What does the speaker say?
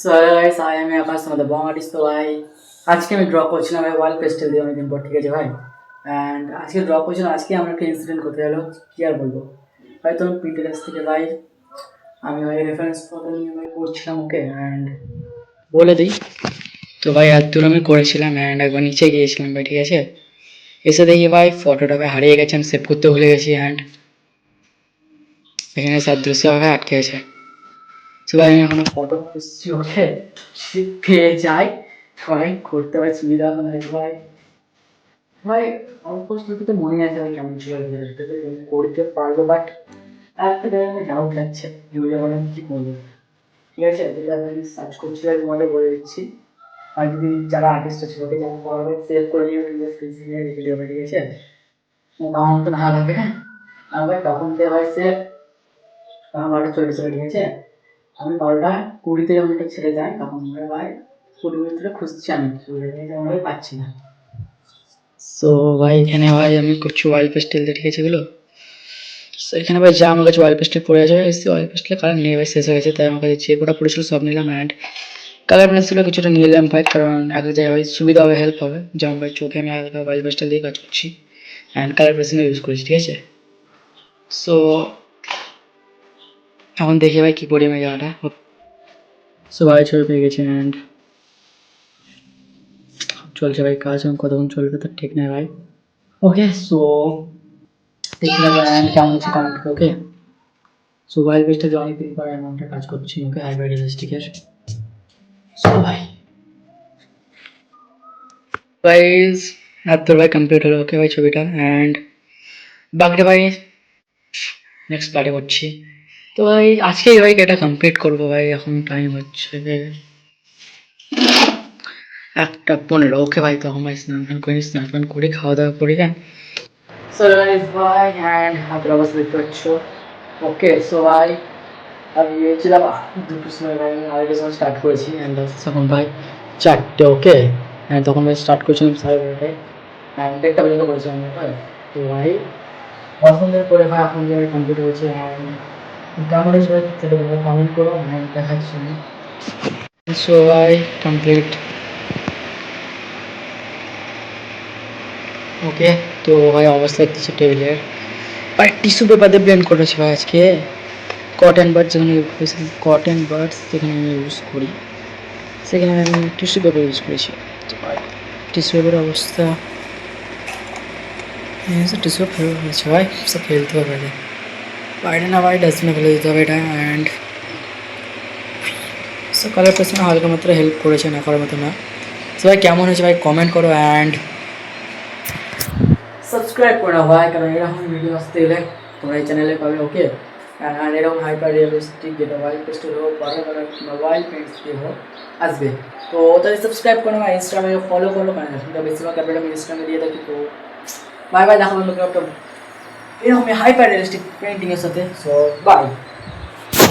So hello guys, আমি আকাশ তোমাদের বং artist. তো ভাই আজকে আমি ড্র করছিলাম ভাই ওয়াল পেস্টেল দিয়ে অনেকদিন পর, ঠিক আছে ভাই। অ্যান্ড আজকে ড্র করছিলাম, আজকে আমার একটা ইনসিডেন্ট করতে গেলো, কী আর বলবো। হয়তো আমি পিন্টারেস্ট থেকে ভাই আমি ভাই রেফারেন্স ফটো নিয়ে ভাই করছিলাম ওকে। অ্যান্ড বলে দিই তো ভাই, এত দূর আমি করেছিলাম অ্যান্ড একবার নিচে গিয়েছিলাম ভাই, ঠিক আছে। এসে দেখি ভাই ফটোটা ভাই হারিয়ে গেছে, আমি সেভ করতে ভুলে গেছি। অ্যান্ড এখানে সাদৃশ্যভাবে আটকে গেছে। তো ভাই আমি এখনো ফটো খুঁজছি ওকে, পেয়ে যাই ভাই করতে ভাই সুবিধা হয় ভাই। ভাই অল্পস্বল্পতে মনে আছে ভাই কেমন ছিল জিনিসটা, করতে পারবো বাট একটা জায়গায় আমি ডাউট লাগছে এগুলো যখন আমি কী করবো, ঠিক আছে। যেটা আমি সার্চ করছি আর তোমাদের বলে দিচ্ছি। আর যদি যারা আর্টিস্ট আছে ওকে যেমন পড়াবে সেভ করে নিয়ে ফেসবুকে রেখে দেবে, ঠিক আছে। তখন তো না লাগবে, হ্যাঁ। আর ভাই তখন দিয়ে ভাই সে আমারটা চলে চলে, ঠিক আছে। আমি 12:20 যখন এটা ছেড়ে যায় তখন আমরা ভাই 20 মিনিট খুঁজছি, আমি আমরা ভাই পাচ্ছি না। সো ভাই এখানে ভাই আমি করছি অয়েল পেস্টেল দিয়ে, ঠিক আছে এগুলো। সো এখানে ভাই যা আমার কাছে অয়েল পেস্টেল পড়ে আছে, এসে অয়েল পেস্টেল কালার নিয়ে ভাই শেষ হয়ে গেছে, তাই আমার কাছে যে কটা পড়েছিল সব নিলাম। অ্যান্ড কালার পেন্সিলও কিছুটা নিয়ে নিলাম ভাই, কারণ এক জায়গায় ভাই সুবিধা হবে, হেল্প হবে। যেমন ভাই চোখে আমি আলাদা অয়েল পেস্টেল দিয়ে কাজ করছি অ্যান্ড কালার পেন্সিল ইউজ করেছি, ঠিক আছে। সো এখন দেখি ভাই কী করি আমি জায়গাটা। সো ভাই ছবি পেয়ে গেছি অ্যান্ড চলছে ভাই কাজ, এখন কতক্ষণ চলবে তার ঠিক নেই ভাই। ওকে সো দেখলাম অ্যান্ড কেমন হচ্ছে কমেন্ট করে, ওকে। সো ভাই বেস্টে অনেকদিন পর অ্যামাউন্টে কাজ করছি ওকে, হাইবার রিয়েলিস্টিকের। সো ভাই গাইস আপনার ভাই কমপ্লিট হলো ওকে ভাই ছবিটা। অ্যান্ড বাকিটা ভাই নেক্সট পার্টে করছি। তো ভাই আজকেই ভাই এটা কমপ্লিট করবো ভাই, এখন টাইম হচ্ছে 1:15 ওকে ভাই। তখন ভাই স্নান করে খাওয়া দাওয়া করি, হ্যাঁ। সো গাইস ভাই অ্যান্ড হাতের অবস্থা দেখতে পাচ্ছ ওকে। সো ভাই আমি গিয়েছিলাম 2টোর সময় ভাই, আমি আড়াইটার সময় স্টার্ট করেছি অ্যান্ড তখন ভাই 4টে ওকে। অ্যান্ড তখন ভাই স্টার্ট করেছিলাম 12:30টায় অ্যান্ড 1টা পর্যন্ত করেছিলাম ভাই। তো ভাই পছন্দের করে ভাই এখন যে কমপ্লিট হয়েছে। অ্যান্ড কেমন হয়েছে ভাই সেটা কমেন্ট করো, অ্যান্ড দেখাচ্ছি আমি। সো ভাই কমপ্লিট ওকে। তো ভাই অবস্থা হচ্ছে টেবিলের ভাই টিস্যু পেপার দিয়ে ব্লেন্ড করেছি ভাই আজকে। কটন বাডস যেখানে কটন বাডস যেখানে আমি ইউজ করি সেখানে আমি টিস্যু পেপার ইউজ করেছি। তো ভাই টিস্যু পেপারের অবস্থা টিস্যু পেপার হয়েছে ভাই, সব ফেলতে হবে আগে বাইরে না ভাই, ডাস্টবিনে ফেলে দিতে হবে এটা। অ্যান্ড সব কালার পেছনে হালকা মাত্রা হেল্প করেছে, না করার মতো না। সো ভাই কেমন হয়েছে ভাই কমেন্ট করো অ্যান্ড সাবস্ক্রাইব করে নাও ভাই, কারণ এরকম ভিডিও আসতে গেলে তোমরা এই চ্যানেলে পাবে ওকে। আর এরকম হাইপার রিয়েলিস্টিক যেটা ওয়াইল্ড পেস্টেল হোক, বাটার কালার কিংবা ওয়াইল্ড পেন্টস দিয়ে হোক আসবে। তো তাহলে সাবস্ক্রাইব করো ভাই, ইনস্টাগ্রামে ফলো করো, কারণ এখনকার বেশিরভাগ আপডেট আমি ইনস্টাগ্রামে দিয়ে থাকি। তো বাই বাই, দেখা হলো একটা এরকম হাইপার রিয়েলিস্টিক পেন্টিংয়ের সাথে। So by.